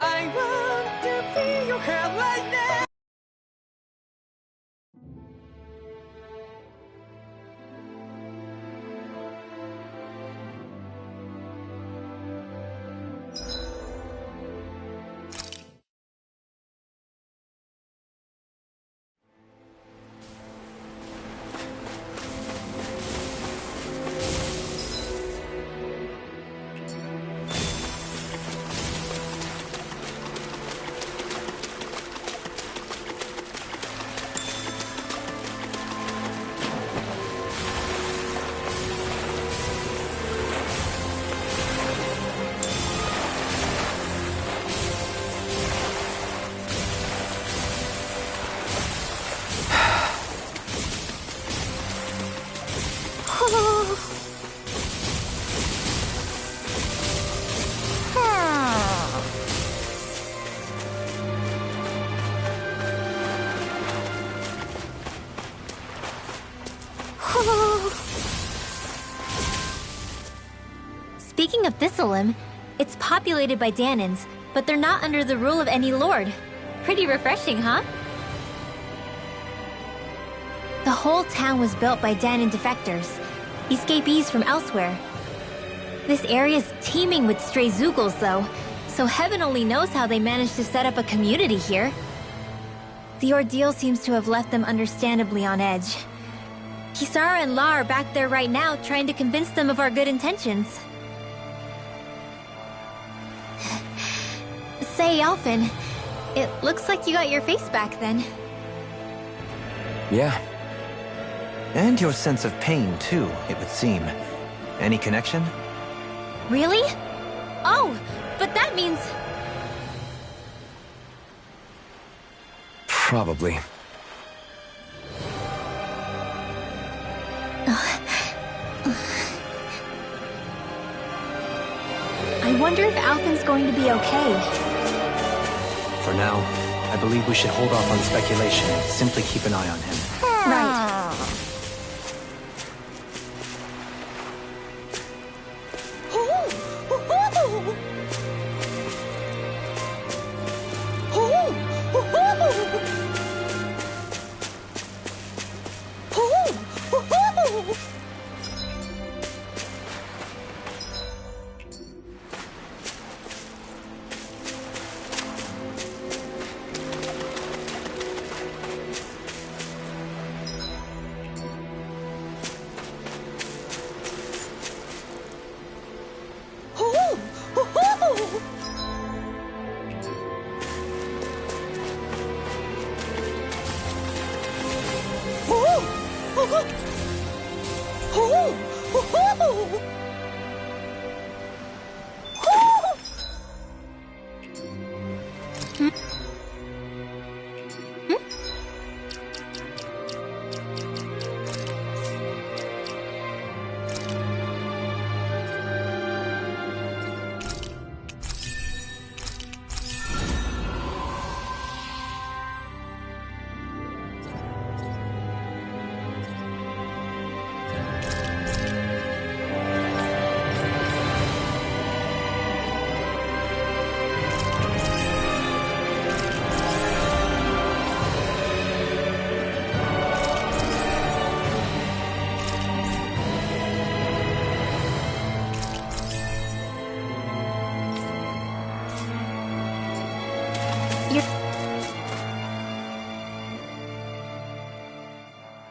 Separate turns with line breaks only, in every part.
I want to feel your hair right now.
Speaking of Thistlelim, it's populated by Danans, but they're not under the rule of any lord. Pretty refreshing, huh? The whole town was built by Danan defectors, escapees from elsewhere. This area's teeming with stray Zoogles, though, so heaven only knows how they managed to set up a community here. The ordeal seems to have left them understandably on edge. Kisara and La are back there right now trying to convince them of our good intentions. Say, Alphen, it looks like you got your face back then.
Yeah. And your sense of pain, too, it would seem. Any connection?
Really? Oh, but that means...
Probably.
I wonder if Alphen's going to be okay.
For now, I believe we should hold off on speculation and simply keep an eye on him.
Right.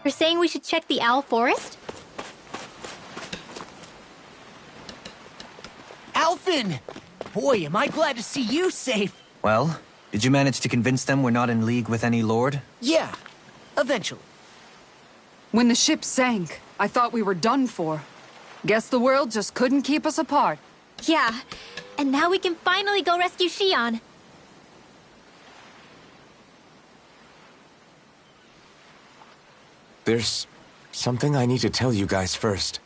You're saying we should check the Owl Forest?
Alphen! Boy, am I glad to see you safe.
Well, did you manage to convince them we're not in league with any lord?
Yeah, eventually.
When the ship sank, I thought we were done for. Guess the world just couldn't keep us apart.
Yeah, and now we can finally go rescue Xion.
There's something I need to tell you guys first.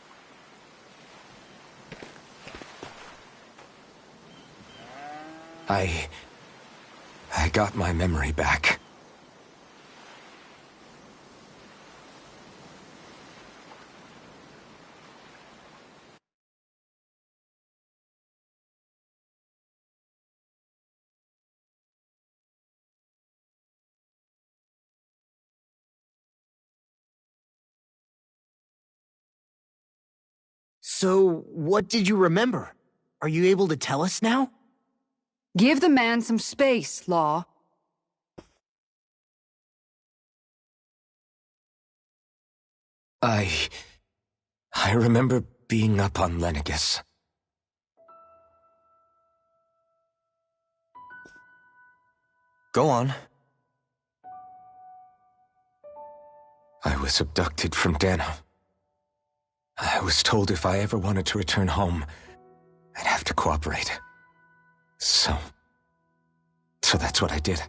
I got my memory back.
So, what did you remember? Are you able to tell us now?
Give the man some space, Law.
I remember being up on Lenegus.
Go on.
I was abducted from Dano. I was told if I ever wanted to return home, I'd have to cooperate. So that's what I did.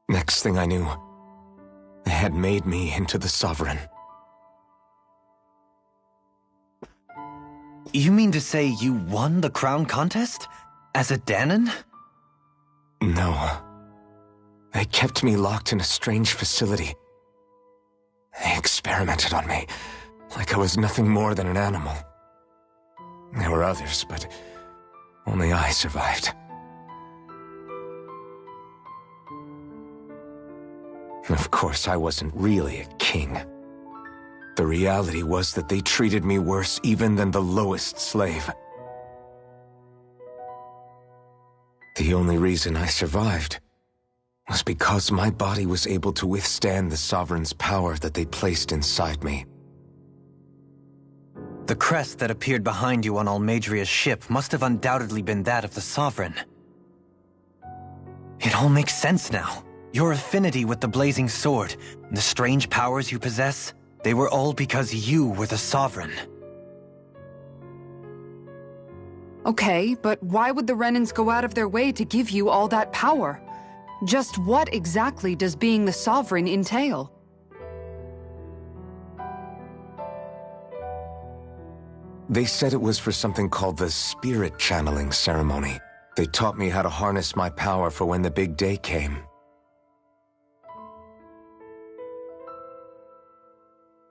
Next thing I knew, they had made me into the Sovereign.
You mean to say you won the crown contest? As a Danon?
No. They kept me locked in a strange facility. They experimented on me, like I was nothing more than an animal. There were others, but only I survived. Of course, I wasn't really a king. The reality was that they treated me worse even than the lowest slave. The only reason I survived was because my body was able to withstand the Sovereign's power that they placed inside me.
The crest that appeared behind you on Almadria's ship must have undoubtedly been that of the Sovereign. It all makes sense now. Your affinity with the Blazing Sword, and the strange powers you possess, they were all because you were the Sovereign.
Okay, but why would the Renans go out of their way to give you all that power? Just what exactly does being the Sovereign entail?
They said it was for something called the Spirit Channeling Ceremony. They taught me how to harness my power for when the big day came.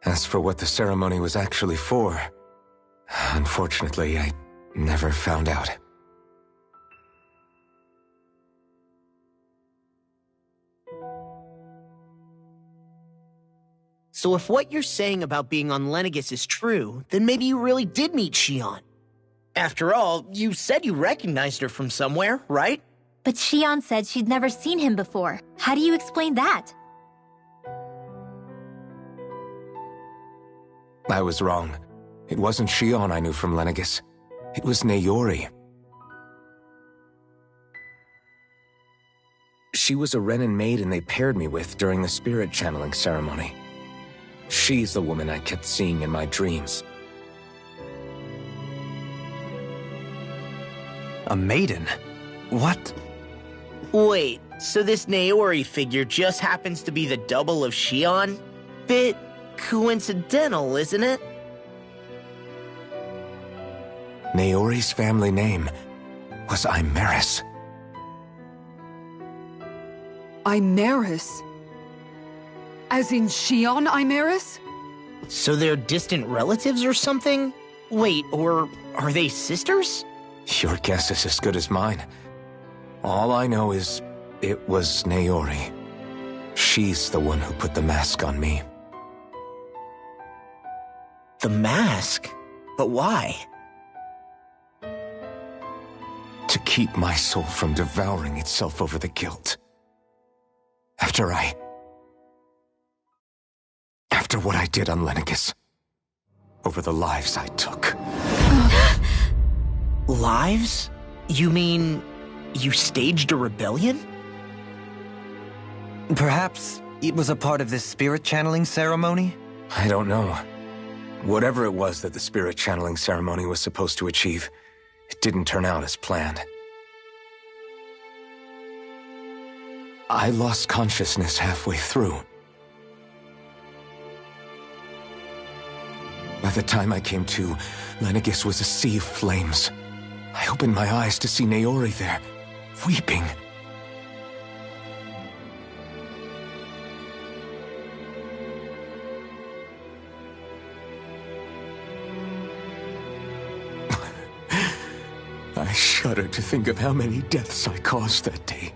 As for what the ceremony was actually for, unfortunately, I never found out.
So if what you're saying about being on Lenegus is true, then maybe you really did meet Shion. After all, you said you recognized her from somewhere, right?
But Shion said she'd never seen him before. How do you explain that?
I was wrong. It wasn't Shion I knew from Lenegus. It was Naori. She was a Renan maiden they paired me with during the spirit channeling ceremony. She's the woman I kept seeing in my dreams.
A maiden? What?
Wait, so this Naori figure just happens to be the double of Shion? Bit coincidental, isn't it?
Naori's family name was Imeris.
Imeris? As in Shion Imeris?
So they're distant relatives or something? Wait, or are they sisters?
Your guess is as good as mine. All I know is it was Naori. She's the one who put the mask on me.
The mask? But why?
To keep my soul from devouring itself over the guilt. After what I did on Lenegus. Over the lives I took.
Lives? You mean you staged a rebellion?
Perhaps it was a part of this spirit channeling ceremony?
I don't know. Whatever it was that the spirit channeling ceremony was supposed to achieve, it didn't turn out as planned. I lost consciousness halfway through. By the time I came to, Lenegus was a sea of flames. I opened my eyes to see Naori there, weeping. I shudder to think of how many deaths I caused that day.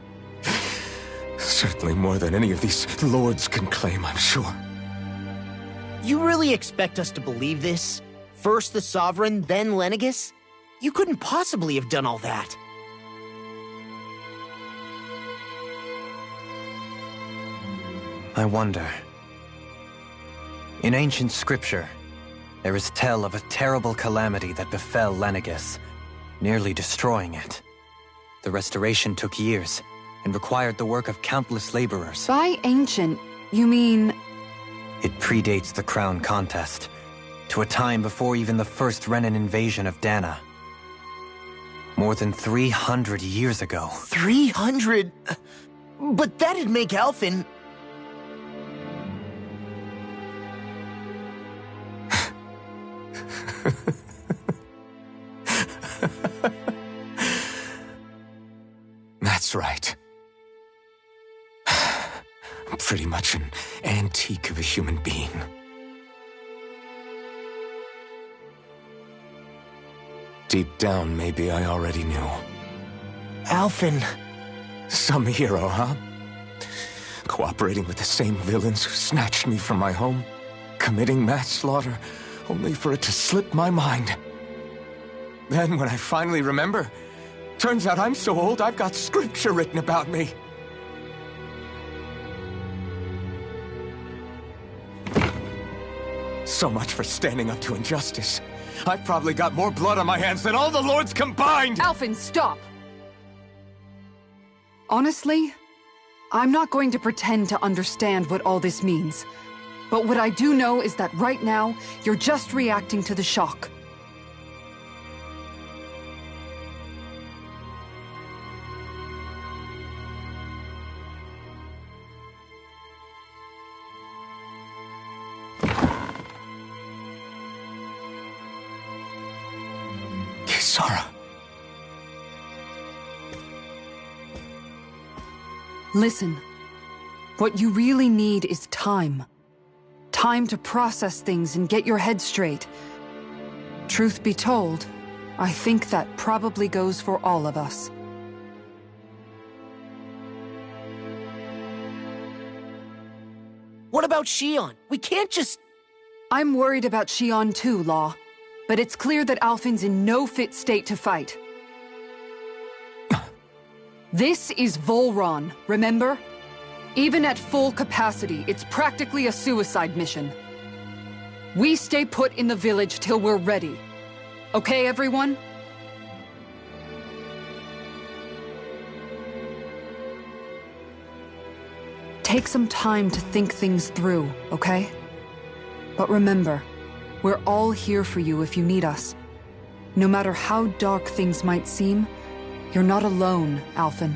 Certainly more than any of these lords can claim, I'm sure.
You really expect us to believe this? First the Sovereign, then Lenegus? You couldn't possibly have done all that.
I wonder. In ancient scripture, there is tell of a terrible calamity that befell Lenegus, nearly destroying it. The restoration took years, and required the work of countless laborers.
By ancient, you mean...
It predates the crown contest, to a time before even the first Renan invasion of Dana. More than 300 years ago.
300? But that'd make Alphen...
That's right. I'm pretty much an antique of a human being. Deep down, maybe I already knew.
Alphen...
Some hero, huh? Cooperating with the same villains who snatched me from my home, committing mass slaughter, only for it to slip my mind. Then, when I finally remember, turns out I'm so old I've got scripture written about me. So much for standing up to injustice. I've probably got more blood on my hands than all the lords combined!
Alphen, stop! Honestly, I'm not going to pretend to understand what all this means. But what I do know is that right now, you're just reacting to the shock.
Kisara.
Listen, what you really need is time. Time to process things and get your head straight. Truth be told, I think that probably goes for all of us.
What about Shion? We can't just...
I'm worried about Shion too, Law. But it's clear that Alphen's in no fit state to fight. This is Volron, remember? Even at full capacity, it's practically a suicide mission. We stay put in the village till we're ready. Okay, everyone? Take some time to think things through, okay? But remember, we're all here for you if you need us. No matter how dark things might seem, you're not alone, Alphen.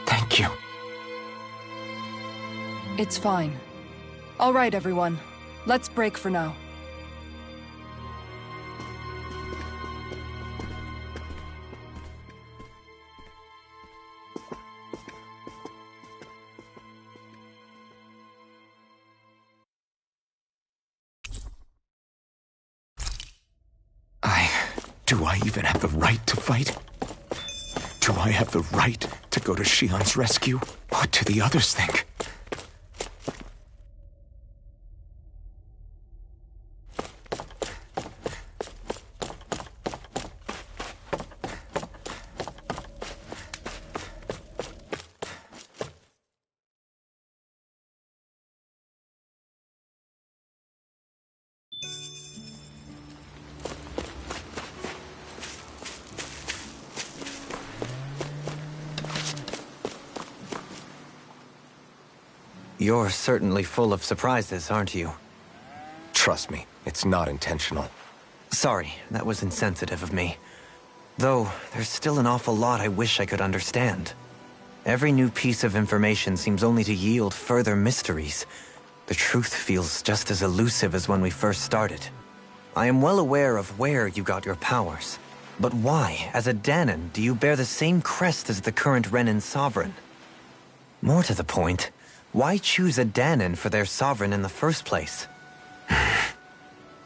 Thank you.
It's fine. All right, everyone. Let's break for now.
Do I even have the right to fight? Do I have the right to go to Shion's rescue? What do the others think?
You're certainly full of surprises, aren't you?
Trust me, it's not intentional.
Sorry, that was insensitive of me. Though, there's still an awful lot I wish I could understand. Every new piece of information seems only to yield further mysteries. The truth feels just as elusive as when we first started. I am well aware of where you got your powers. But why, as a Danan, do you bear the same crest as the current Renan sovereign? More to the point, Why choose a Danon for their sovereign in the first place?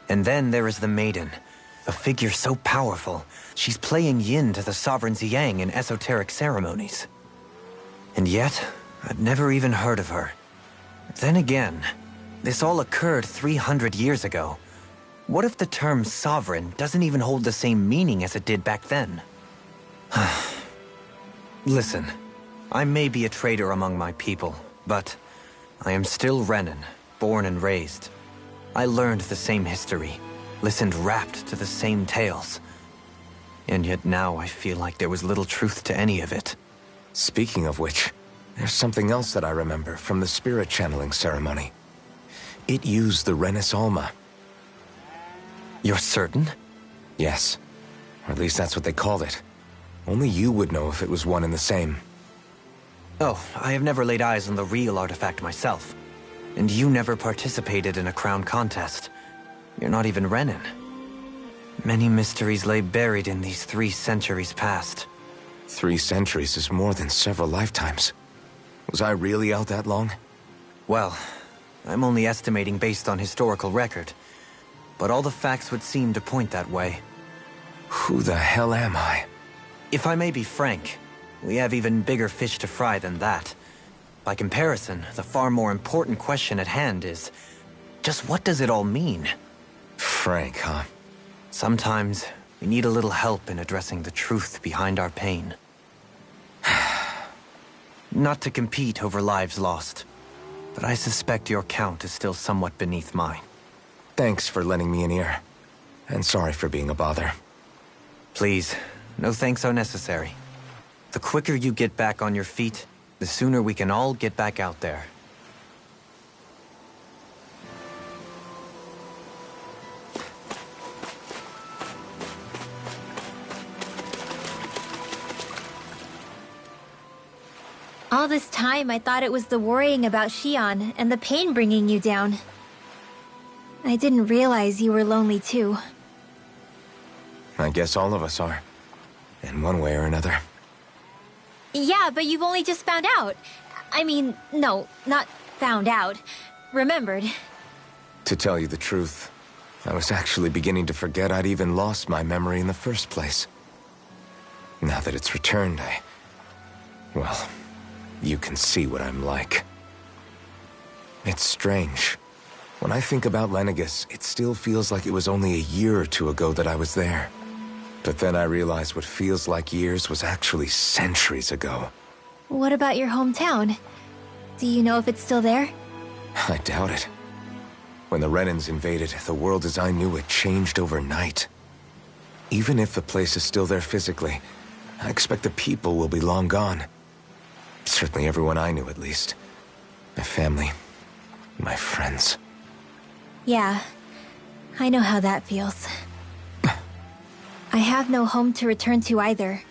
And then there is the Maiden, a figure so powerful, she's playing yin to the sovereign's yang in esoteric ceremonies. And yet, I'd never even heard of her. Then again, this all occurred 300 years ago. What if the term sovereign doesn't even hold the same meaning as it did back then? Listen, I may be a traitor among my people, but I am still Renan, born and raised. I learned the same history, listened rapt to the same tales. And yet now I feel like there was little truth to any of it.
Speaking of which, there's something else that I remember from the spirit channeling ceremony. It used the Renis Alma.
You're certain?
Yes. Or at least that's what they called it. Only you would know if it was one and the same.
Oh, I have never laid eyes on the real artifact myself. And you never participated in a crown contest. You're not even Renan. Many mysteries lay buried in these 3 centuries past.
3 centuries is more than several lifetimes. Was I really out that long?
Well, I'm only estimating based on historical record. But all the facts would seem to point that way.
Who the hell am I?
If I may be frank, we have even bigger fish to fry than that. By comparison, the far more important question at hand is, just what does it all mean?
Frank, huh?
Sometimes, we need a little help in addressing the truth behind our pain. Not to compete over lives lost, but I suspect your count is still somewhat beneath mine.
Thanks for lending me an ear. And sorry for being a bother.
Please, no thanks are necessary. The quicker you get back on your feet, the sooner we can all get back out there.
All this time, I thought it was the worrying about Shion and the pain bringing you down. I didn't realize you were lonely too.
I guess all of us are. In one way or another.
Yeah, but you've only just found out. I mean, no, not found out. Remembered.
To tell you the truth, I was actually beginning to forget I'd even lost my memory in the first place. Now that it's returned, well, you can see what I'm like. It's strange. When I think about Lenegus, it still feels like it was only a year or 2 ago that I was there. But then I realized what feels like years was actually centuries ago.
What about your hometown? Do you know if it's still there?
I doubt it. When the Renans invaded, the world as I knew it changed overnight. Even if the place is still there physically, I expect the people will be long gone. Certainly everyone I knew, at least. My family, my friends.
Yeah, I know how that feels. I have no home to return to either.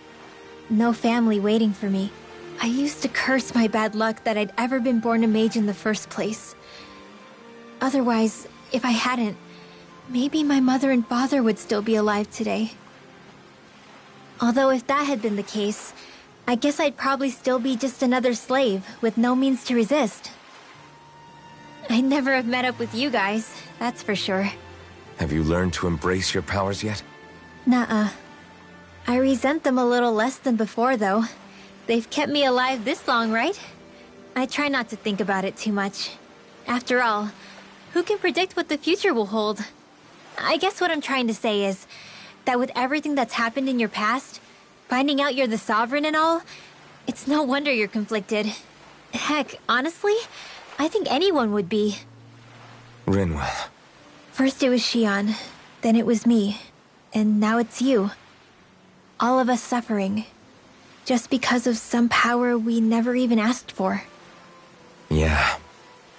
No family waiting for me. I used to curse my bad luck that I'd ever been born a mage in the first place. Otherwise, if I hadn't, maybe my mother and father would still be alive today. Although if that had been the case, I guess I'd probably still be just another slave with no means to resist. I'd never have met up with you guys, that's for sure.
Have you learned to embrace your powers yet?
Nuh-uh. I resent them a little less than before, though. They've kept me alive this long, right? I try not to think about it too much. After all, who can predict what the future will hold? I guess what I'm trying to say is that with everything that's happened in your past, finding out you're the Sovereign and all, it's no wonder you're conflicted. Heck, honestly, I think anyone would be.
Rinwell.
First it was Shion, then it was me, and now it's you. All of us suffering, just because of some power we never even asked for.
Yeah.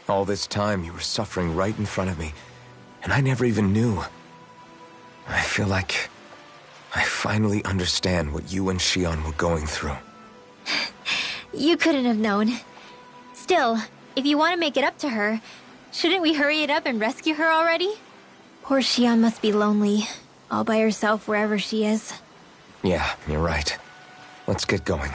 All this time you were suffering right in front of me, and I never even knew. I feel like I finally understand what you and Shion were going through.
You couldn't have known. Still, if you want to make it up to her, shouldn't we hurry it up and rescue her already? Poor Shion must be lonely, all by herself wherever she is.
Yeah, you're right. Let's get going.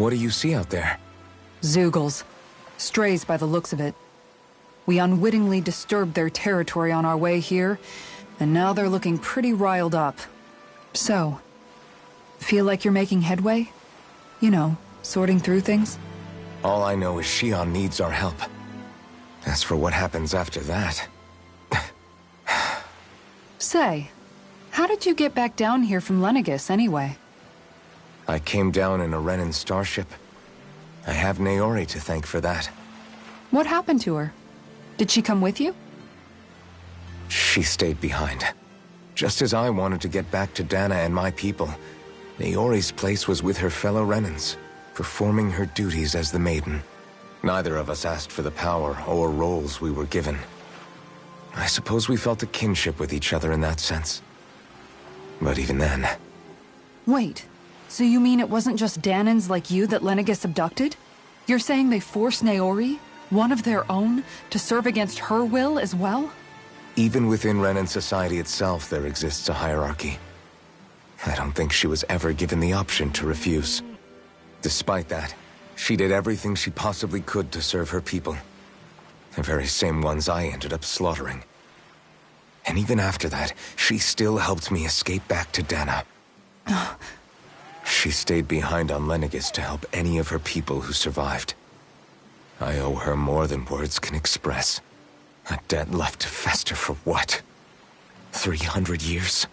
What do you see out there?
Zeugles. Strays by the looks of it. We unwittingly disturbed their territory on our way here, and now they're looking pretty riled up. So, feel like you're making headway? You know, sorting through things?
All I know is Shion needs our help. As for what happens after that...
Say, how did you get back down here from Lenegis, anyway?
I came down in a Renan starship. I have Naori to thank for that.
What happened to her? Did she come with you?
She stayed behind. Just as I wanted to get back to Dana and my people, Naori's place was with her fellow Renans, performing her duties as the Maiden. Neither of us asked for the power or roles we were given. I suppose we felt a kinship with each other in that sense. But even then...
Wait, so you mean it wasn't just Danans like you that Lenegis abducted? You're saying they forced Naori, one of their own, to serve against her will as well?
Even within Renan society itself, there exists a hierarchy. I don't think she was ever given the option to refuse. Despite that, she did everything she possibly could to serve her people. The very same ones I ended up slaughtering. And even after that, she still helped me escape back to Dana. She stayed behind on Lenegis to help any of her people who survived. I owe her more than words can express. A debt left to fester for what? 300 years?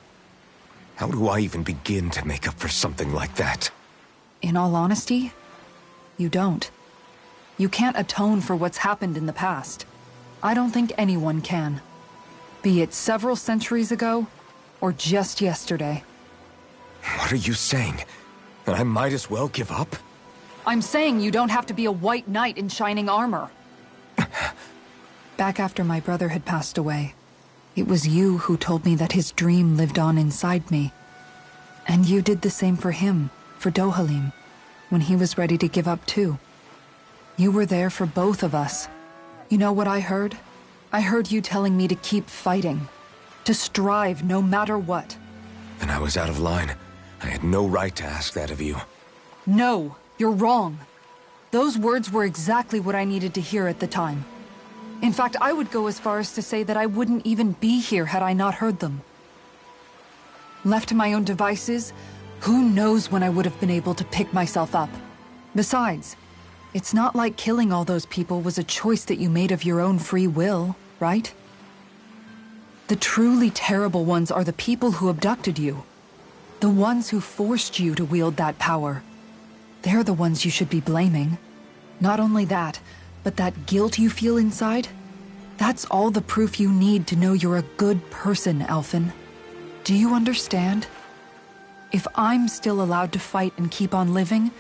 How do I even begin to make up for something like that?
In all honesty, you don't. You can't atone for what's happened in the past. I don't think anyone can. Be it several centuries ago, or just yesterday.
What are you saying? That I might as well give up?
I'm saying you don't have to be a white knight in shining armor. Back after my brother had passed away, it was you who told me that his dream lived on inside me. And you did the same for him, for Dohalim, when he was ready to give up too. You were there for both of us. You know what I heard? I heard you telling me to keep fighting. To strive no matter what.
And I was out of line. I had no right to ask that of you.
No, you're wrong. Those words were exactly what I needed to hear at the time. In fact, I would go as far as to say that I wouldn't even be here had I not heard them. Left to my own devices, who knows when I would have been able to pick myself up. Besides, it's not like killing all those people was a choice that you made of your own free will, right? The truly terrible ones are the people who abducted you. The ones who forced you to wield that power. They're the ones you should be blaming. Not only that, but that guilt you feel inside, that's all the proof you need to know you're a good person, Alphen. Do you understand? If I'm still allowed to fight and keep on living,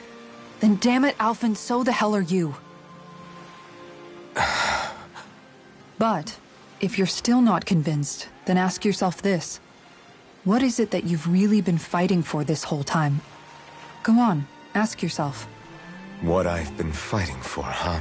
then damn it, Alphen, so the hell are you. But, if you're still not convinced, then ask yourself this. What is it that you've really been fighting for this whole time? Go on, ask yourself.
What I've been fighting for, huh?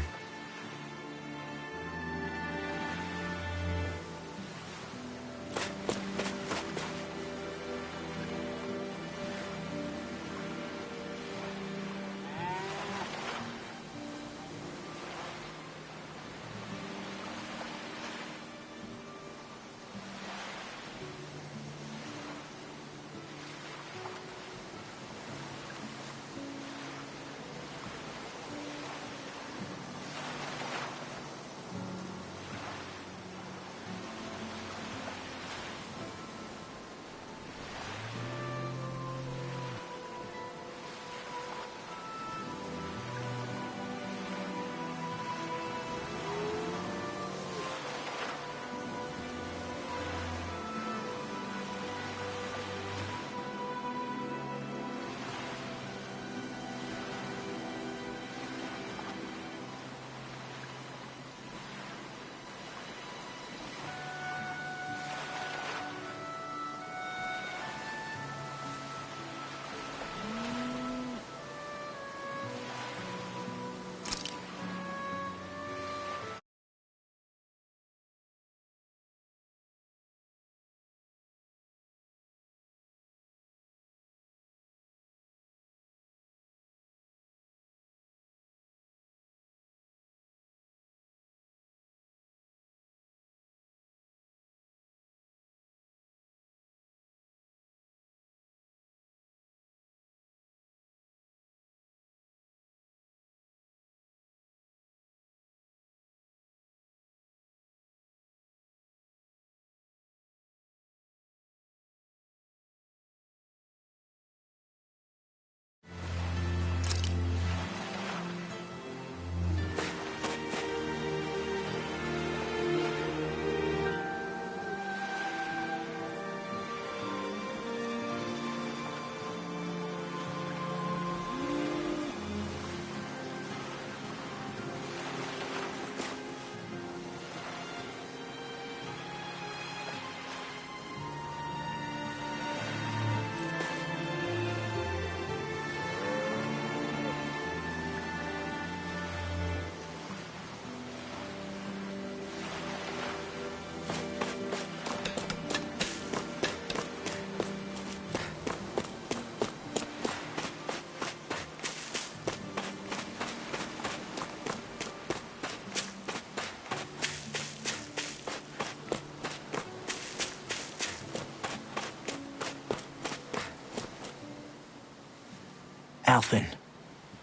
Alphen,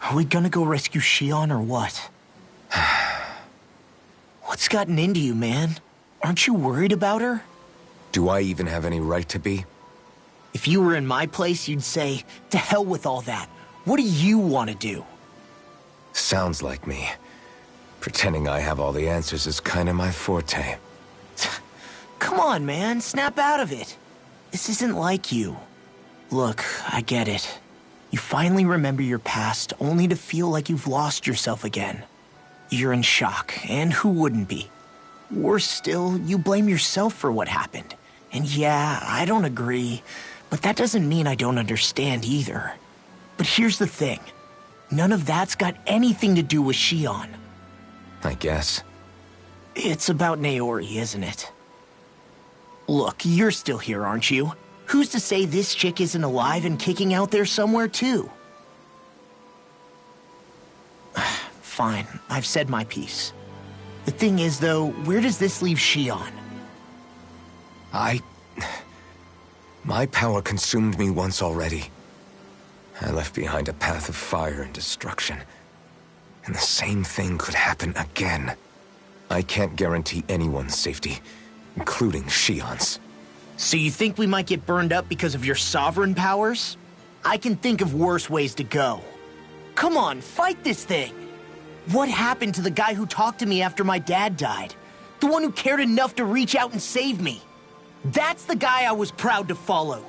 are we gonna go rescue Shion or what? What's gotten into you, man? Aren't you worried about her?
Do I even have any right to be?
If you were in my place, you'd say, to hell with all that. What do you want to do?
Sounds like me. Pretending I have all the answers is kind of my forte.
Come on, man. Snap out of it. This isn't like you. Look, I get it. You finally remember your past, only to feel like you've lost yourself again. You're in shock, and who wouldn't be? Worse still, you blame yourself for what happened. And yeah, I don't agree, but that doesn't mean I don't understand either. But here's the thing. None of that's got anything to do with Shion.
I guess.
It's about Naori, isn't it? Look, you're still here, aren't you? Who's to say this chick isn't alive and kicking out there somewhere, too? Fine, I've said my piece. The thing is, though, where does this leave Shion?
My power consumed me once already. I left behind a path of fire and destruction. And the same thing could happen again. I can't guarantee anyone's safety, including Shion's.
So you think we might get burned up because of your sovereign powers? I can think of worse ways to go. Come on, fight this thing! What happened to the guy who talked to me after my dad died? The one who cared enough to reach out and save me? That's the guy I was proud to follow.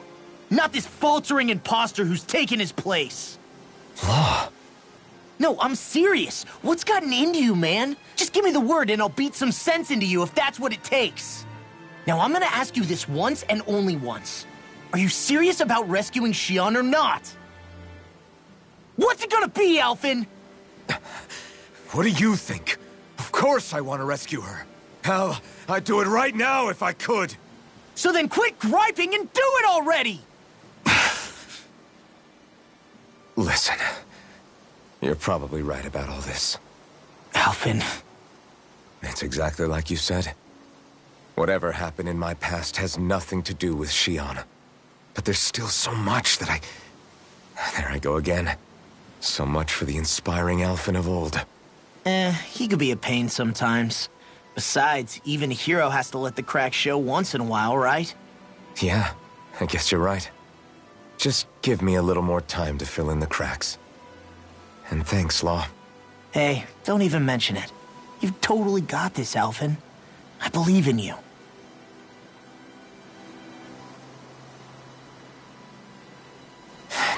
Not this faltering imposter who's taken his place.
Law.
No, I'm serious. What's gotten into you, man? Just give me the word and I'll beat some sense into you if that's what it takes. Now, I'm gonna ask you this once and only once. Are you serious about rescuing Shion or not? What's it gonna be, Alphen?
What do you think? Of course I want to rescue her. Hell, I'd do it right now if I could.
So then quit griping and do it already!
Listen, you're probably right about all this.
Alphen.
It's exactly like you said. Whatever happened in my past has nothing to do with Shion. But there's still so much that There I go again. So much for the inspiring Alphen of old.
He could be a pain sometimes. Besides, even a hero has to let the cracks show once in a while, right?
Yeah, I guess you're right. Just give me a little more time to fill in the cracks. And thanks, Law.
Hey, don't even mention it. You've totally got this, Alphen. I believe in you.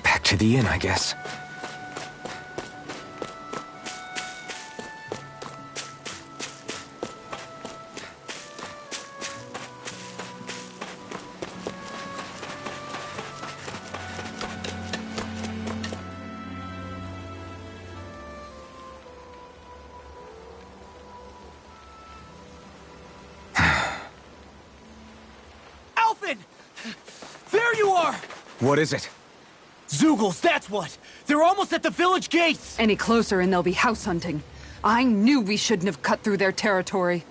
Back to the inn, I guess.
There you are!
What is it?
Zeugles, that's what! They're almost at the village gates!
Any closer and they'll be house hunting. I knew we shouldn't have cut through their territory.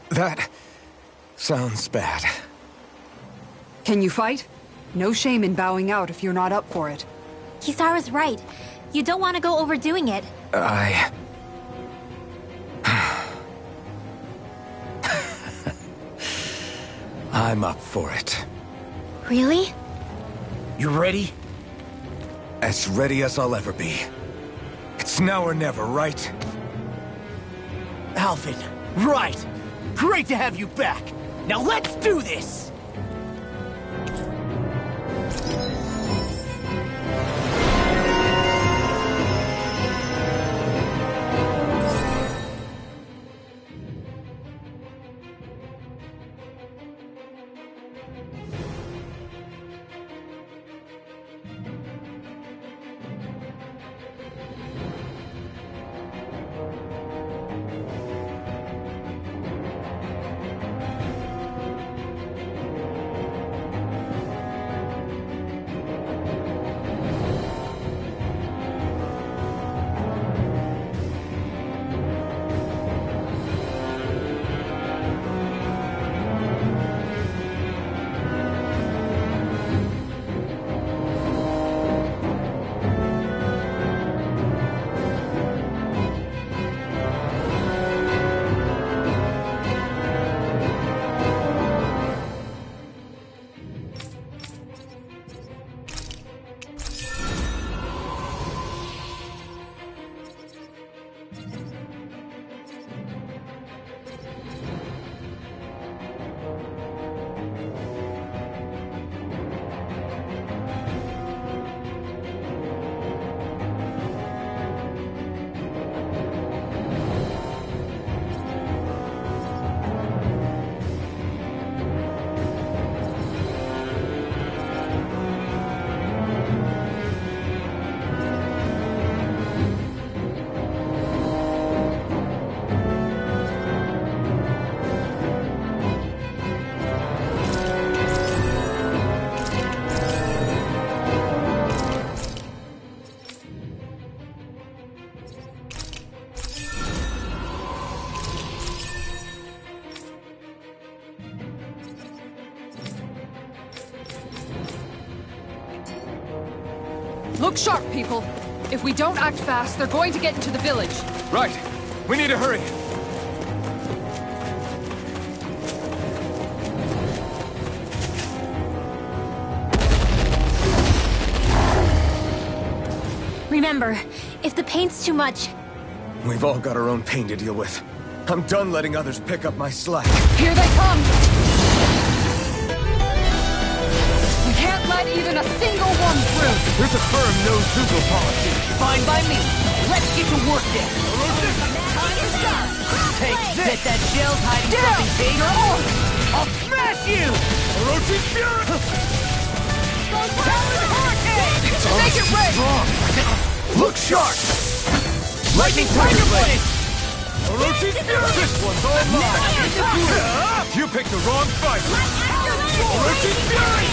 That sounds bad.
Can you fight? No shame in bowing out if you're not up for it.
Kisara's right. You don't want to go overdoing it.
I'm up for it.
Really?
You ready?
As ready as I'll ever be. It's now or never, right?
Alphen, right! Great to have you back! Now let's do this!
Look sharp, people. If we don't act fast, they're going to get into the village.
Right. We need to hurry.
Remember, if the pain's too much...
We've all got our own pain to deal with. I'm done letting others pick up my slack.
Here they come! We can't let even a single one through!
There's a firm no-Zoogle policy.
Fine by me. Let's get to work then. Take this. Bet that shell's hiding something big. I'll smash you!
Orochi's Fury!
Make it rain!
Strong! Look sharp! Lightning Tiger Blade! Orochi's Fury! This one's all mine! You picked the wrong fight! Orochi's Fury!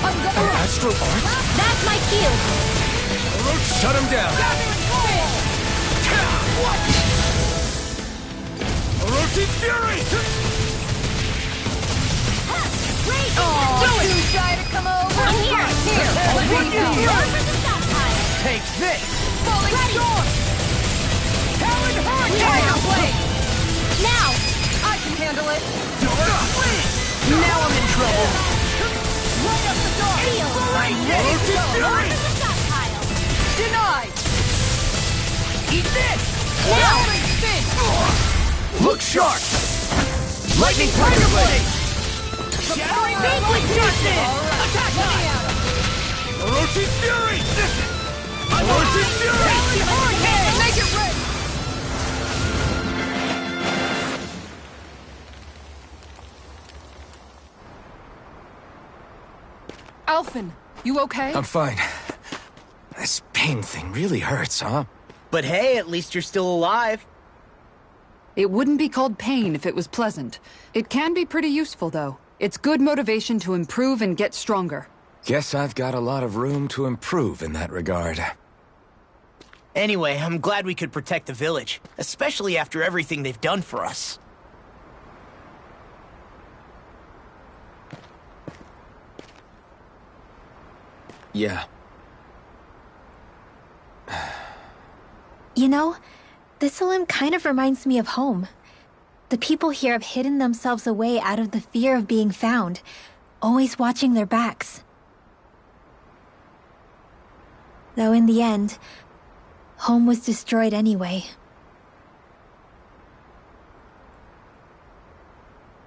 An Astral Art?
That's my cue!
Orochi, shut him down! What? Orochi's Fury!
Too shy to come over!
I'm here!
Take this!
Falling storm! Talon Hurricane! Blade!
Now!
I can handle it!
Now I'm in trouble!
Right up the door!
Orochi's Fury!
Denied!
Eat this!
Rolling spin!
Look sharp!
Lightning Tiger Blade!
Shattering
Big with justice!
Attack me!
Orochi's Fury! Orochi's Fury!
Hurricane! Make it rain! Alphen, you okay?
I'm fine. This pain thing really hurts, huh?
But hey, at least you're still alive.
It wouldn't be called pain if it was pleasant. It can be pretty useful, though. It's good motivation to improve and get stronger.
Guess I've got a lot of room to improve in that regard.
Anyway, I'm glad we could protect the village, especially after everything they've done for us.
Yeah.
You know, this This'Alim kind of reminds me of home. The people here have hidden themselves away out of the fear of being found, always watching their backs. Though in the end, home was destroyed anyway.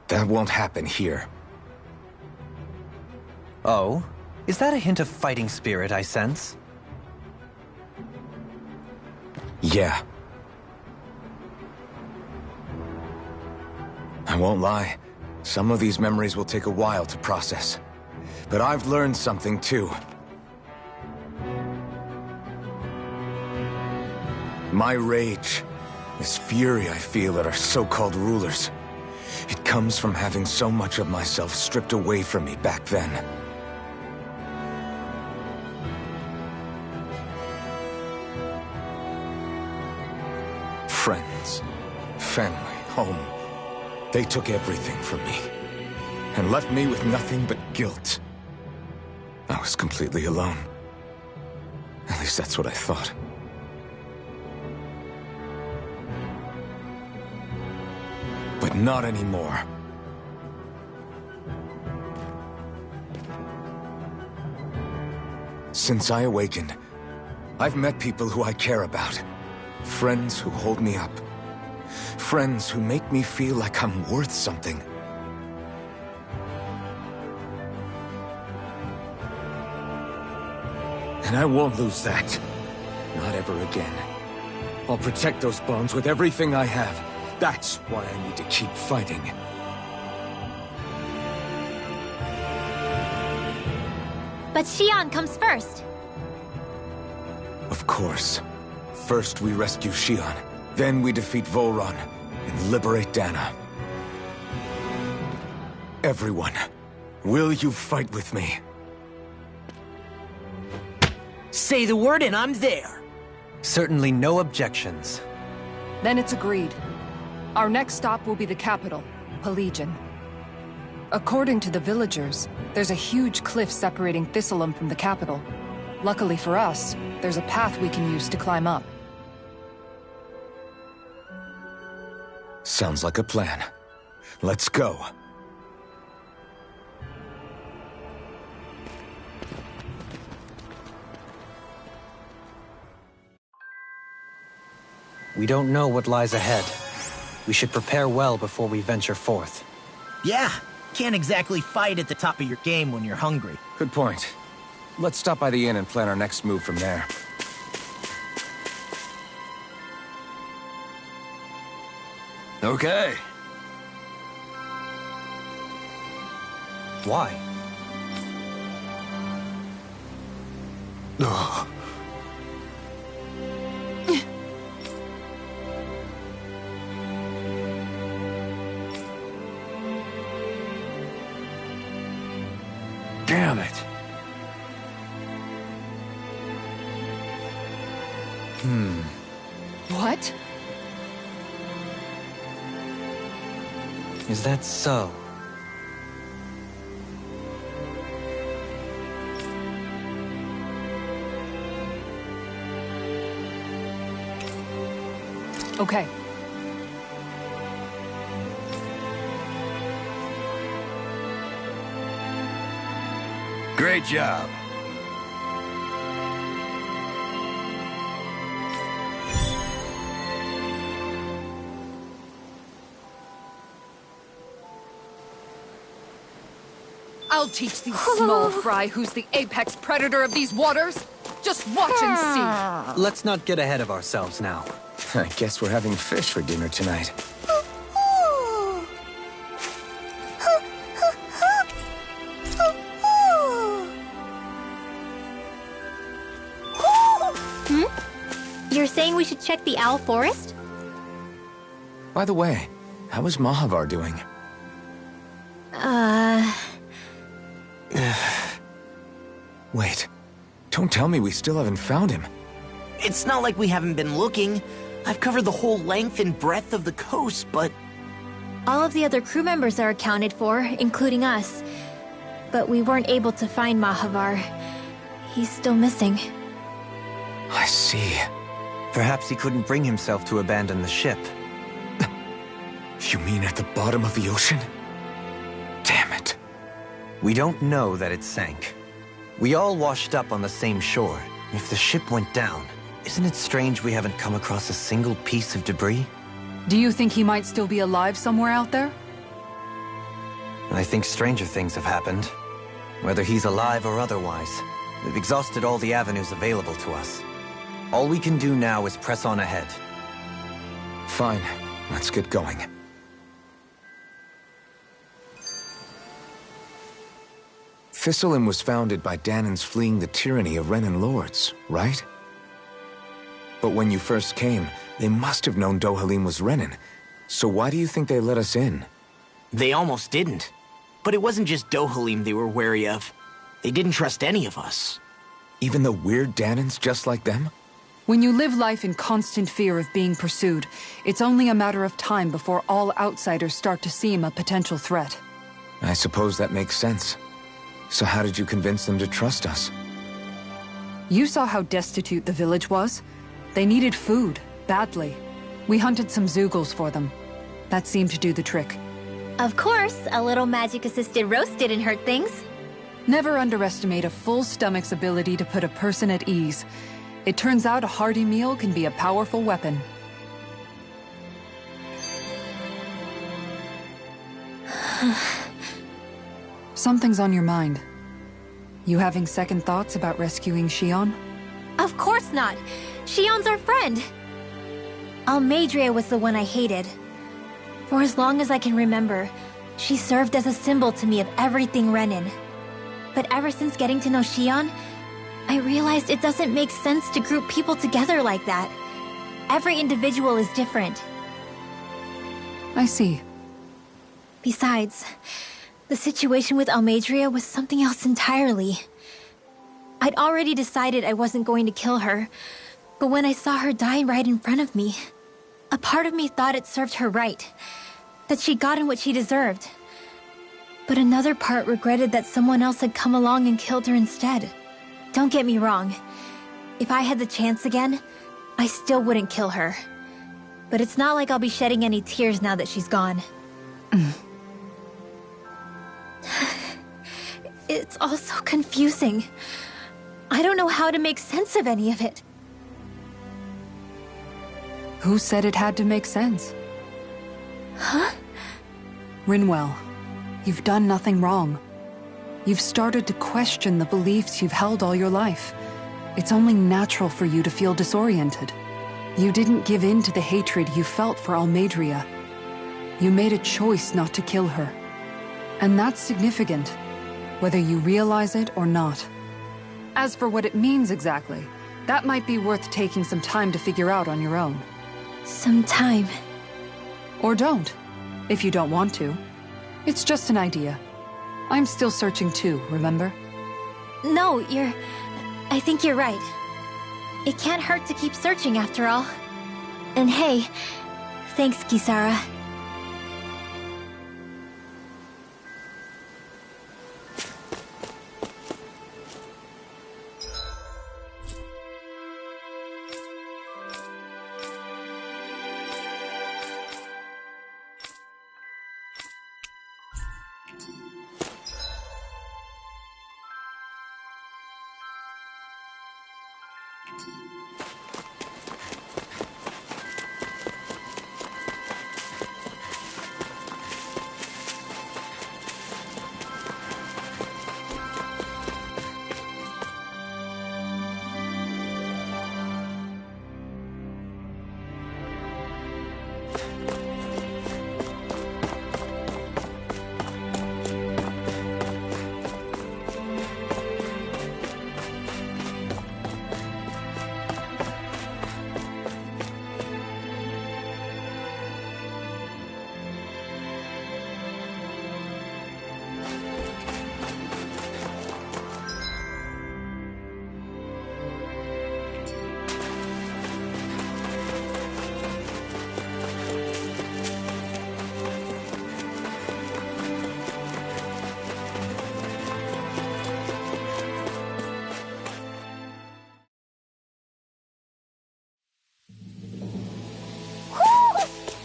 That won't happen here.
Oh? Is that a hint of fighting spirit I sense?
Yeah. I won't lie. Some of these memories will take a while to process. But I've learned something too. My rage, this fury I feel at our so-called rulers, it comes from having so much of myself stripped away from me back then. Friends, family, home. They took everything from me, and left me with nothing but guilt. I was completely alone. At least that's what I thought. But not anymore. Since I awakened, I've met people who I care about. Friends who hold me up. Friends who make me feel like I'm worth something. And I won't lose that. Not ever again. I'll protect those bonds with everything I have. That's why I need to keep fighting.
But Xion comes first.
Of course. First we rescue Xion, then we defeat Volron, and liberate Dana. Everyone, will you fight with me?
Say the word and I'm there.
Certainly no objections.
Then it's agreed. Our next stop will be the capital, Pelegion. According to the villagers, there's a huge cliff separating Thistleum from the capital. Luckily for us, there's a path we can use to climb up.
Sounds like a plan. Let's go.
We don't know what lies ahead. We should prepare well before we venture forth.
Yeah, can't exactly fight at the top of your game when you're hungry.
Good point. Let's stop by the inn and plan our next move from there.
Okay.
Why?
Ugh. Damn it.
What?
Is that so?
Okay.
Great job.
I'll teach these small fry who's the apex predator of these waters. Just watch and see.
Let's not get ahead of ourselves now.
I guess we're having fish for dinner tonight.
You're saying we should check the owl forest?
By the way, how is Mahavar doing? Wait, don't tell me we still haven't found him.
It's not like we haven't been looking. I've covered the whole length and breadth of the coast, but...
All of the other crew members are accounted for, including us. But we weren't able to find Mahavar. He's still missing.
I see.
Perhaps he couldn't bring himself to abandon the ship.
You mean at the bottom of the ocean? Damn it.
We don't know that it sank. We all washed up on the same shore. If the ship went down, isn't it strange we haven't come across a single piece of debris?
Do you think he might still be alive somewhere out there?
I think stranger things have happened. Whether he's alive or otherwise, we've exhausted all the avenues available to us. All we can do now is press on ahead.
Fine, let's get going. Thistlein was founded by Danan's fleeing the tyranny of Renan lords, right? But when you first came, they must have known Dohalim was Renan. So why do you think they let us in?
They almost didn't. But it wasn't just Dohalim they were wary of. They didn't trust any of us.
Even the weird Danans just like them?
When you live life in constant fear of being pursued, it's only a matter of time before all outsiders start to seem a potential threat.
I suppose that makes sense. So how did you convince them to trust us?
You saw how destitute the village was. They needed food, badly. We hunted some Zeugles for them. That seemed to do the trick.
Of course, a little magic-assisted roast didn't hurt things.
Never underestimate a full stomach's ability to put a person at ease. It turns out a hearty meal can be a powerful weapon. Something's on your mind. You having second thoughts about rescuing Shion?
Of course not! Shion's our friend! Almeidrea was the one I hated. For as long as I can remember, she served as a symbol to me of everything Renan. But ever since getting to know Shion, I realized it doesn't make sense to group people together like that. Every individual is different.
I see.
Besides, the situation with Almeidrea was something else entirely. I'd already decided I wasn't going to kill her, but when I saw her die right in front of me, a part of me thought it served her right, that she'd gotten what she deserved. But another part regretted that someone else had come along and killed her instead. Don't get me wrong. If I had the chance again, I still wouldn't kill her. But it's not like I'll be shedding any tears now that she's gone. It's all so confusing. I don't know how to make sense of any of it.
Who said it had to make sense?
Huh?
Rinwell, you've done nothing wrong. You've started to question the beliefs you've held all your life. It's only natural for you to feel disoriented. You didn't give in to the hatred you felt for Almeidrea. You made a choice not to kill her. And that's significant, whether you realize it or not. As for what it means exactly, that might be worth taking some time to figure out on your own.
Some time.
Or don't, if you don't want to. It's just an idea. I'm still searching too, remember?
No, I think you're right. It can't hurt to keep searching after all. And hey, thanks, Kisara.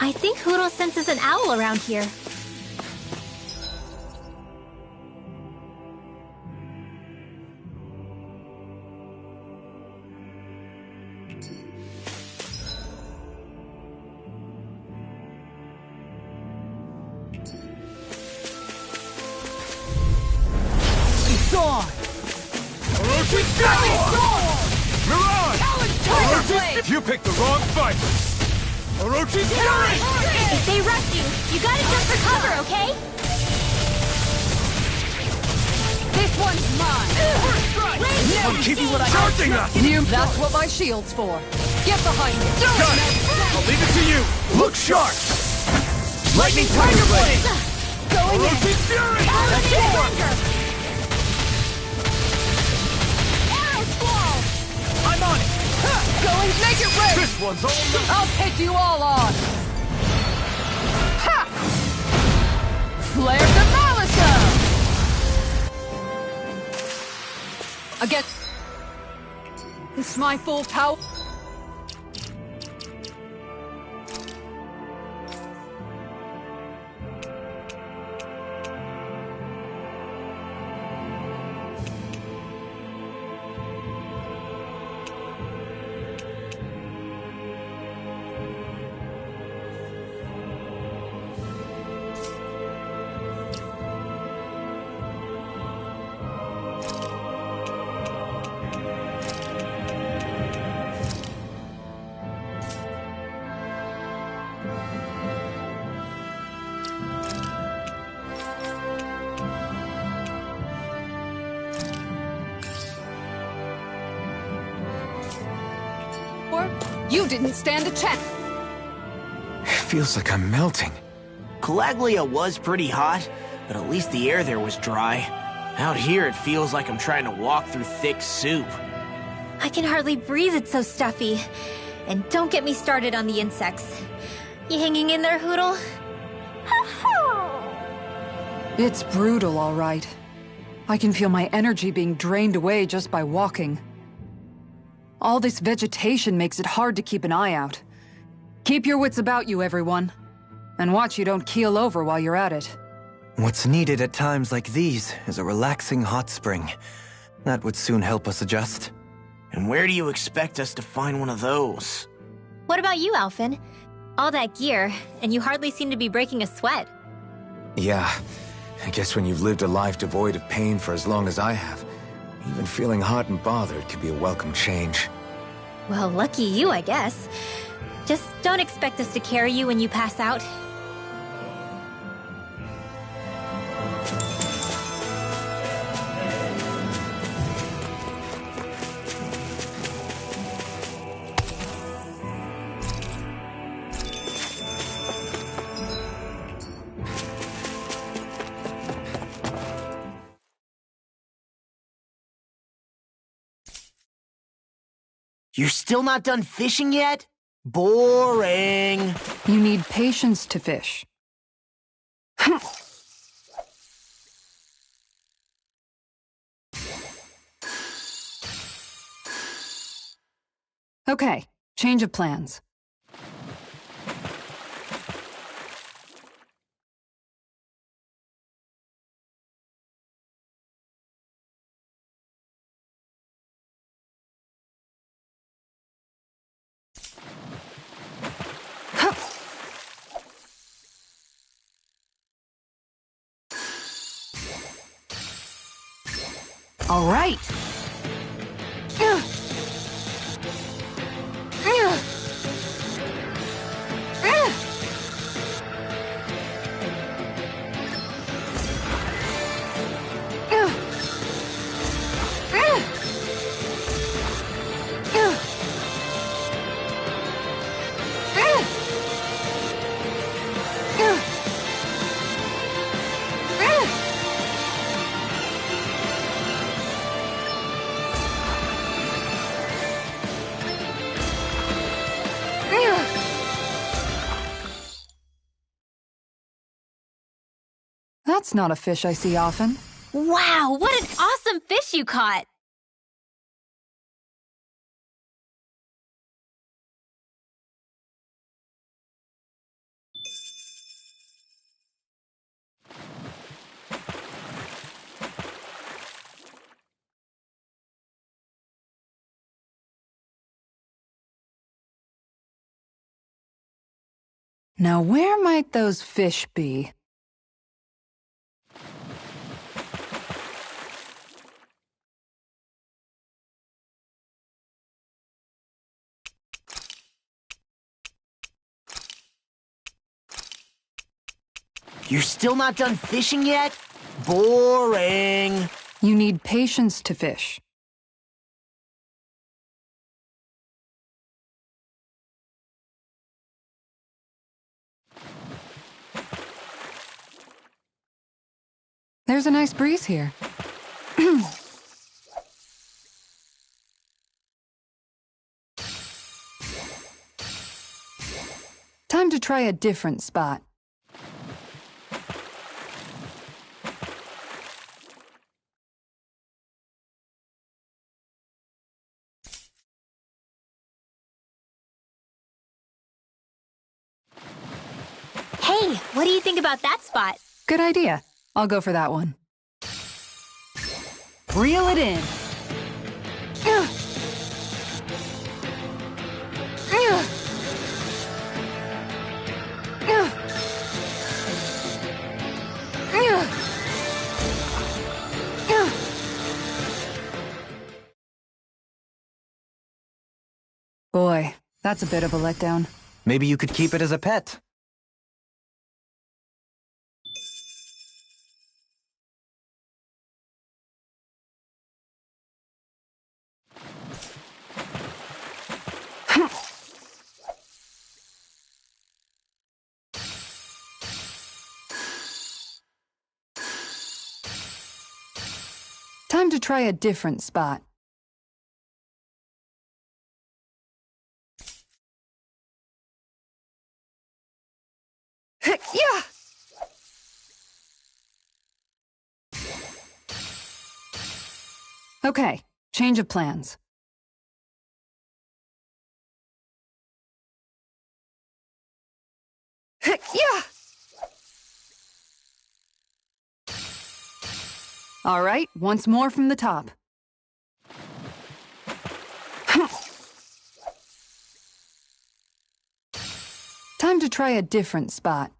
I think Huro senses an owl around here.
It's gone!
Orochi's gone! Mirage! You picked the wrong fight! Orochi's fury!
If they rush you, you gotta jump for cover, okay?
This one's mine!
I'm keeping what I
Charging us!
That's what my shield's for. Get behind me!
Got it! I'll leave it to you! Look sharp! Lightning Tiger Blade!
Going in!
Orochi's fury!
Arrow squall!
I'm on it!
Going, make it rain!
This one's all mine!
I'll take you all on! Ha! Flare the Malisa! Again. It's my full power. You didn't stand a chance.
Feels like I'm melting.
Calaglia was pretty hot, but at least the air there was dry. Out here, it feels like I'm trying to walk through thick soup.
I can hardly breathe, it's so stuffy. And don't get me started on the insects. You hanging in there, Hoodle?
It's brutal, all right. I can feel my energy being drained away just by walking. All this vegetation makes it hard to keep an eye out. Keep your wits about you, everyone. And watch you don't keel over while you're at it.
What's needed at times like these is a relaxing hot spring. That would soon help us adjust.
And where do you expect us to find one of those?
What about you, Alphen? All that gear, and you hardly seem to be breaking a sweat.
Yeah, I guess when you've lived a life devoid of pain for as long as I have, even feeling hot and bothered could be a welcome change.
Well, lucky you, I guess. Just don't expect us to carry you when you pass out.
You're still not done fishing yet? Boring.
You need patience to fish. Okay, change of plans. All right. That's not a fish I see often.
Wow, what an awesome fish you caught!
Now where might those fish be?
You're still not done fishing yet? Boring.
You need patience to fish. There's a nice breeze here. Time to try a different spot.
Hey, what do you think about that spot?
Good idea. I'll go for that one. Reel it in. Boy, that's a bit of a letdown.
Maybe you could keep it as a pet.
Time to try a different spot. Yeah! Okay, change of plans. Yeah! All right, once more from the top. Time to try a different spot.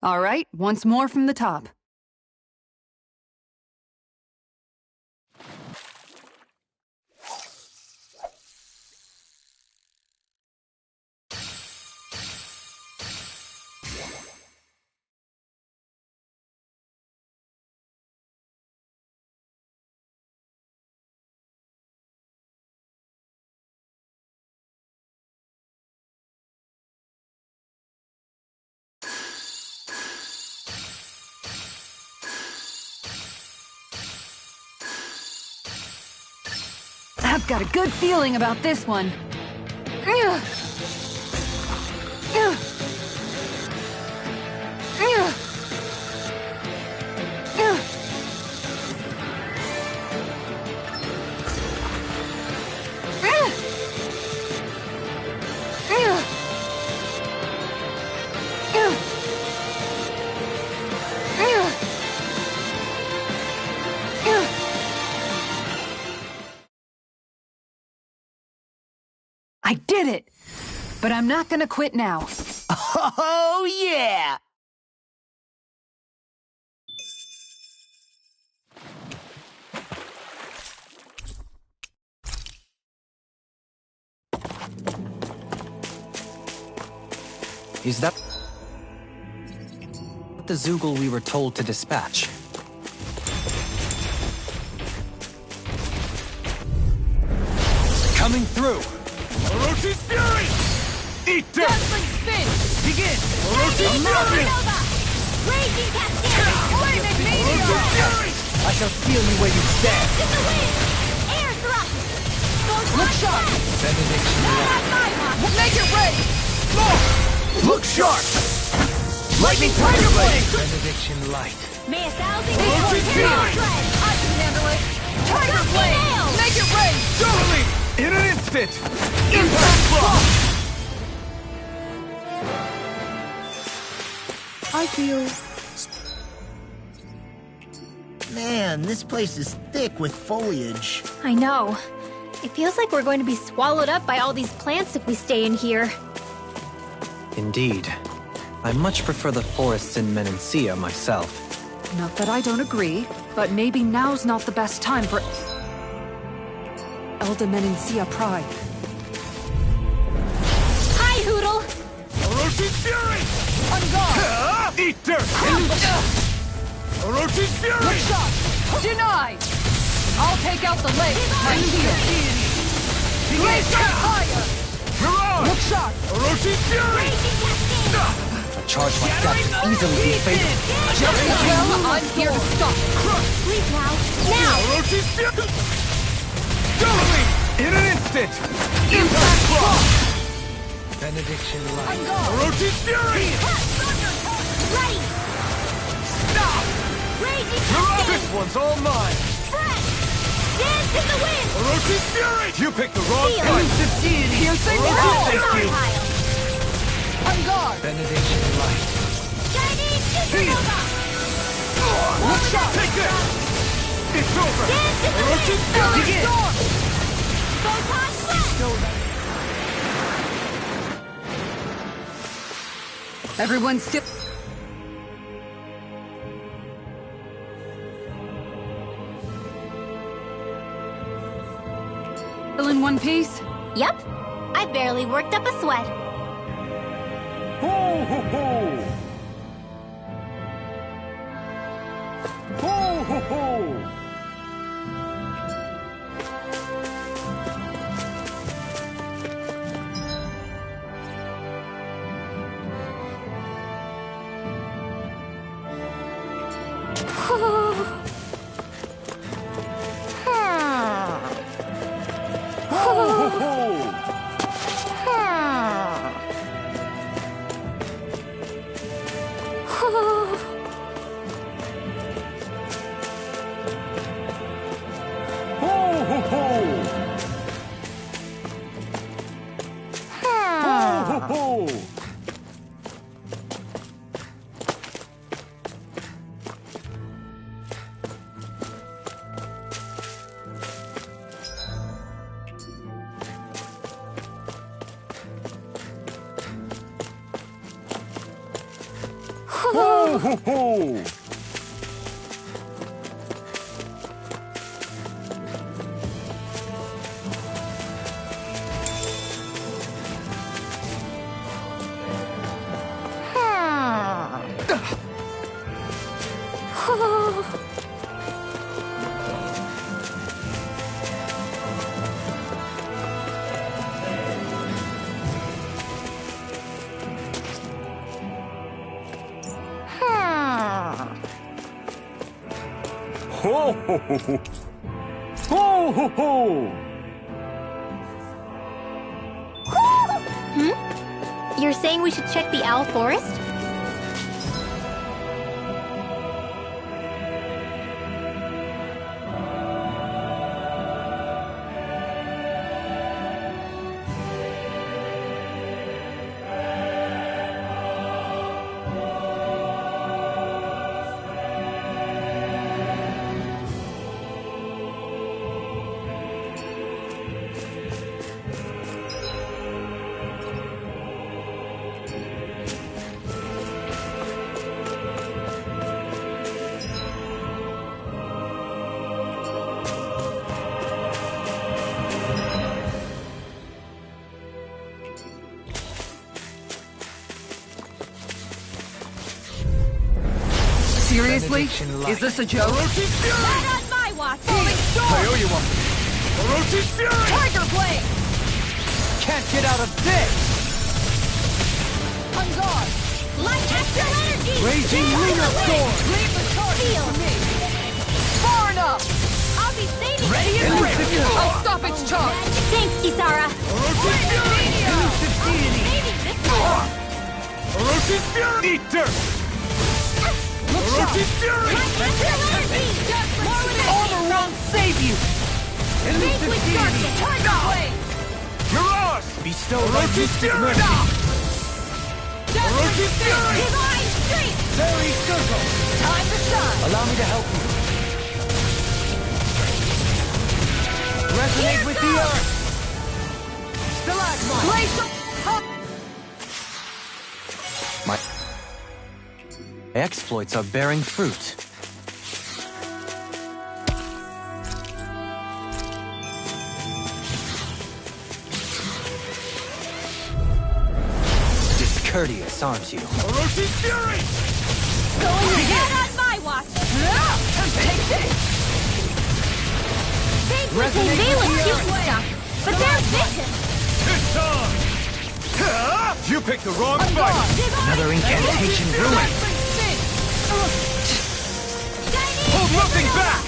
All right, once more from the top. I've got a good feeling about this one. I did it! But I'm not gonna quit now.
Oh, yeah!
Is that the Zoogle we were told to dispatch?
Coming through! Oroshi's Fury! Eat dirt!
Dazzling spin!
Begin! Oroshi's Fury!
Raging Cascade!
Flaming
Oroshi's
meteor!
Fury!
I shall feel you where you stand!
To the wind! Air thrust!
Look sharp!
Benediction.
Make it rain!
Look sharp! Lightning Tiger Blade!
Benediction light.
May a thousand
Oroshi's
hit
Fury!
tread!
I can handle it! Tiger Blade!
nails!
Make it rain!
Totally! In an instant! Impact Block!
I feel...
Man, this place is thick with foliage.
I know. It feels like we're going to be swallowed up by all these plants if we stay in here.
Indeed. I much prefer the forests in Menancia myself.
Not that I don't agree, but maybe now's not the best time for... Elda Menancia Pride.
Hi, Hoodle!
Oroshi's Fury!
On guard!
Eat dirt! Oroshi's Fury!
Look sharp! Denied! I'll take out the leg with my shield. Blaze higher!
Mirage!
Look sharp!
Oroshi's Fury!
Raging Cascade!
A charge like that can easily be fatal.
Just as well, I'm here to stop it.
Leave now! Now!
Oroshi's Fury! Totally! In an instant! Impact Block!
Benediction light.
Oroshi's Fury!
Ready!
Stop!
Raging
Mirage!
Cascade!
This one's all mine!
Fresh! Dance in the wind!
Oroshi's Fury! You picked the wrong
Seal.
fight!
Piercing
Oroshi's
roll!
thank you!
Pile!
On guard!
Benediction light.
Chinese Supernova!
Look sharp!
Take this! It's over!
Dance in the
Oroshi's
wind!
Fury!
Begin!
Photon blast!
Everyone still... Still in one piece?
Yep. I barely worked up a sweat.
Ho ho ho! Ho ho ho!
Oh!
Ho ho ho! Ho ho ho ho! Ho ho ho!
You're saying we should check the owl forest?
Seriously? Is this a joke?
Orochi's Fury!
Not on my watch!
Kyoyuwa! Orochi's Fury!
Tiger Blade!
Can't get out of this!
On guard! Light Astral Energy!
Raging Lunar Storm!
Leave the charge to me! Far enough! I'll be saving
Ready and ready!
I'll stop its charge!
Thanks, Kisara.
Orochi's Fury! Elusive Deity!
Saving this one!
Orochi's Fury! Eater! Orochi's Fury!
Light Astral Energy! More with
Armor won't save you! Elusive
with
Deity!
darkness! Tiger Blade!
Mirage! Bestow Orochi's Fury! Orochi's Fury!
Divine Strength!
Fairy Circle!
Time to shine!
Allow me to help you. Resonate with the earth! Stalagmite!
Glacial!
My exploits are bearing fruit. Discourteous, aren't you?
Orochi's Fury!
Going down on my watch! Take this!
They look cute stuff, but they're vicious.
It's on! You picked the wrong fight!
Another incantation ruined.
Hold nothing back!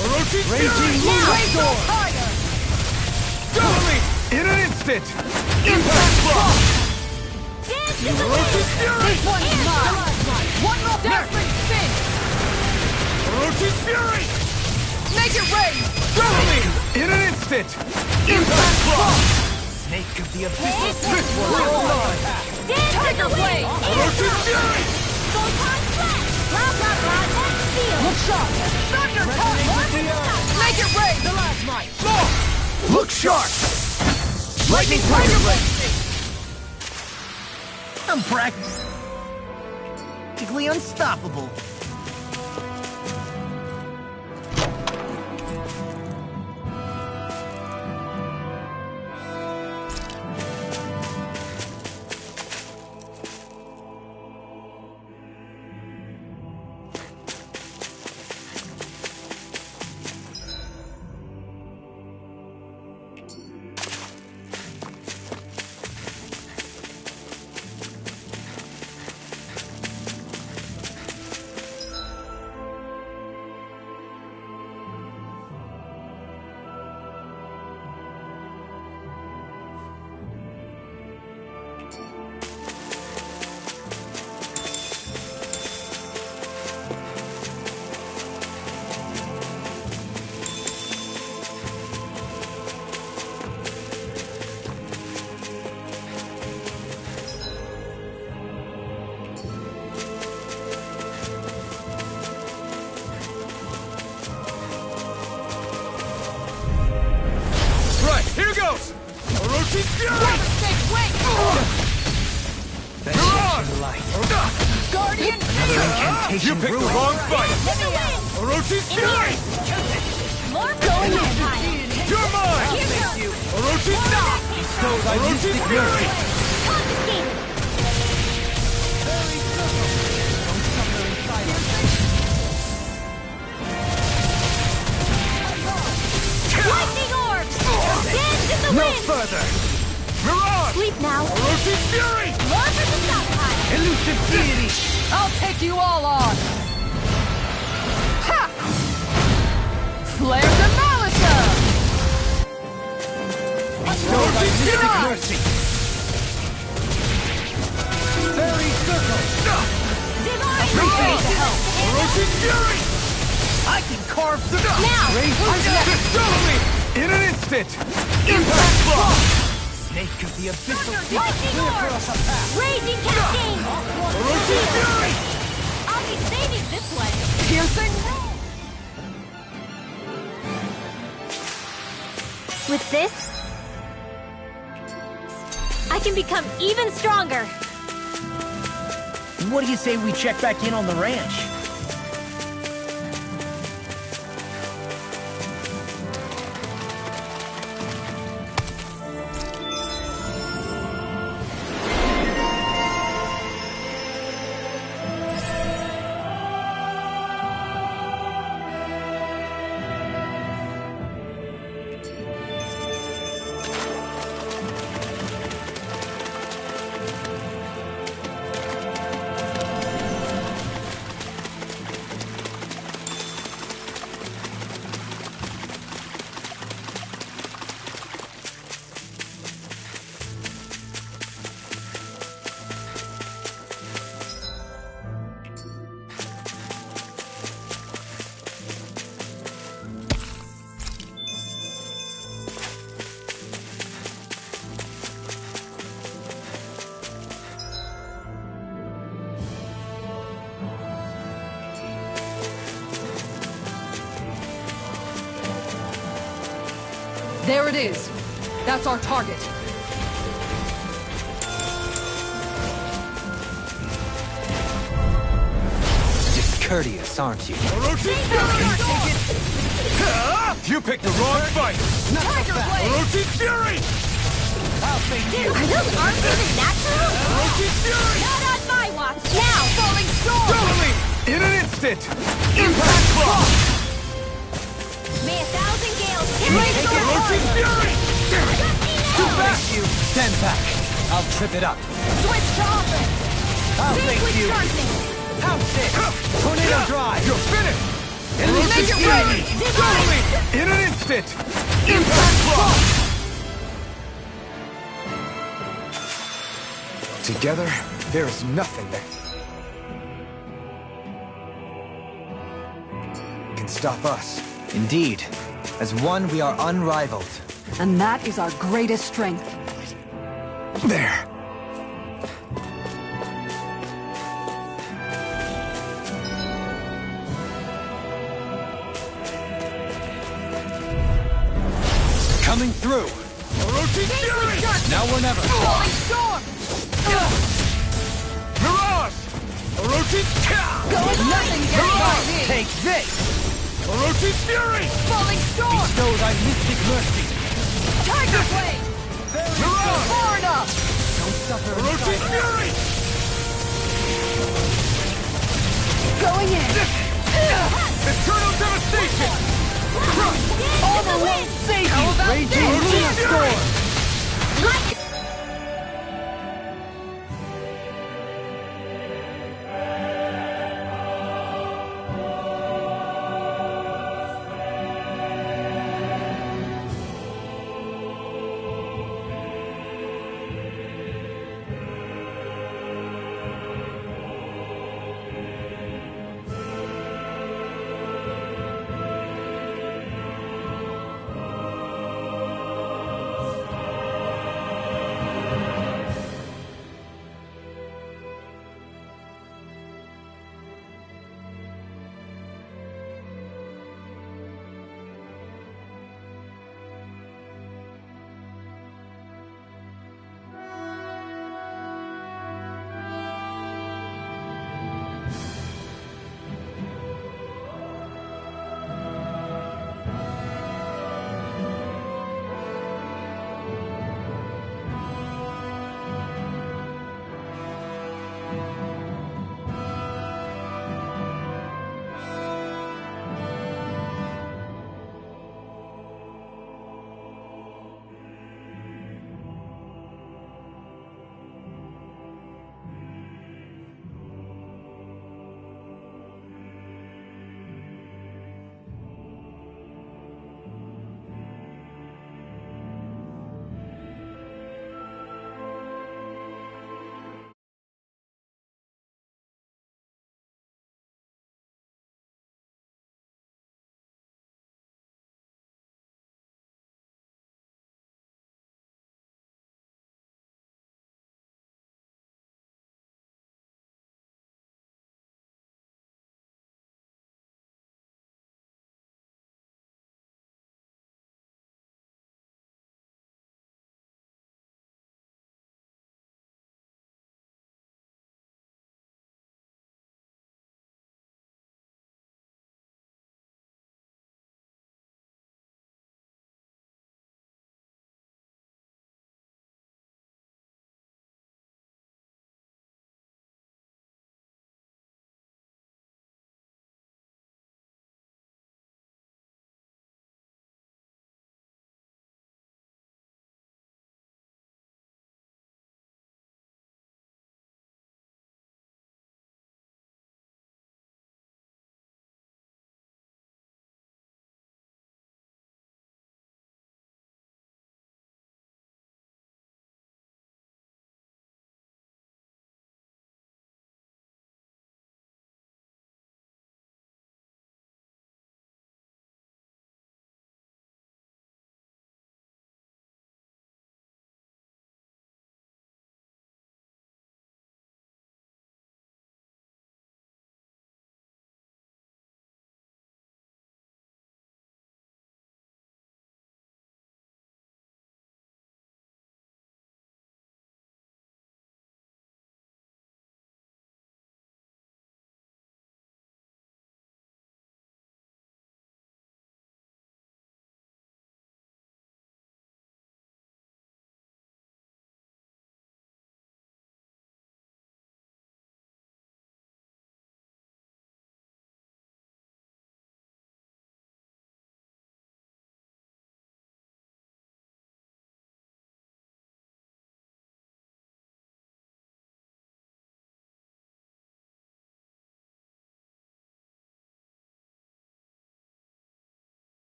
Orochi's Fury!
Lunar
Storm! Double me! In an instant! Impact Block! Orochi's Fury!
This one's mine! One more desperate spin!
Orochi's Fury!
Make it rain!
Double me! In an instant! Impact Block!
Snake of the abyss.
This one is mine!
Tiger Blade!
Orochi's Fury!
Photon Flash! Blah blah blah, that's steel! Look sharp! Thunder
Resonate with the earth!
Make it rain!
Look sharp! Lightning Tiger Blade!
I'm practically unstoppable.
Here goes! Orochi's Fury!
Wait!
Mirage!
Light.
Guardian!
Another
You picked the wrong fight! Orochi's Fury!
More going in.
You're mine! Orochi's Stop! Orochi's Fury!
Confiscated. Lightning orbs! Dance in the
No
wind!
further! Mirage!
Sleep now.
Orochi's Fury!
More for the stockpile.
Elusive Deity!
I'll take you all on! Ha! Flare de Malisa!
Orochi's Fury! Mercy! Fairy Circle!
Divine
Appreciate the
Roll.
help! Orochi's Fury!
I can carve the
Now!
Totally! In an instant! Impact Block!
snake of the abyssal
Lightning orbs! Raging cascade!
Orochi's Fury!
I'll be saving this one.
Piercing?
With this, I can become even stronger.
What do you say we check back in on the ranch?
There it is. That's our target.
Discourteous, aren't you?
Orochi's Fury! You picked the wrong fight!
Tiger Blade!
Orochi's Fury!
I'll thank you.
Are those arms even natural?
Orochi's Fury!
Not on my watch. Now! Falling storm!
Totally! In an instant! Impact Block!
May a thousand gales
Take
raise
it,
the
Orochi's Fury!
Too fast! You stand back. I'll trip it up.
Switch to offense!
I'll
Think
thank
with
you.
sharpness!
Pounce it! Tornado drive!
You're finished!
Make it ready!
Totally! In an instant! Impact Block! Together, there is nothing that can stop us.
Indeed. As one, we are unrivaled.
And that is our greatest strength.
There!
Coming through!
Orochi's Fury!
Now or never!
Falling storm!
Mirage! Orochi's
Nothing gets by me!
Take this!
Orochi's Fury!
Falling storm!
Bestow thy mystic mercy!
Tiger Blade!
Mirage!
Far enough!
Don't suffer in
Orochi's
silence.
Fury!
Going in!
Eternal Devastation!
Armor won't save you!
Raging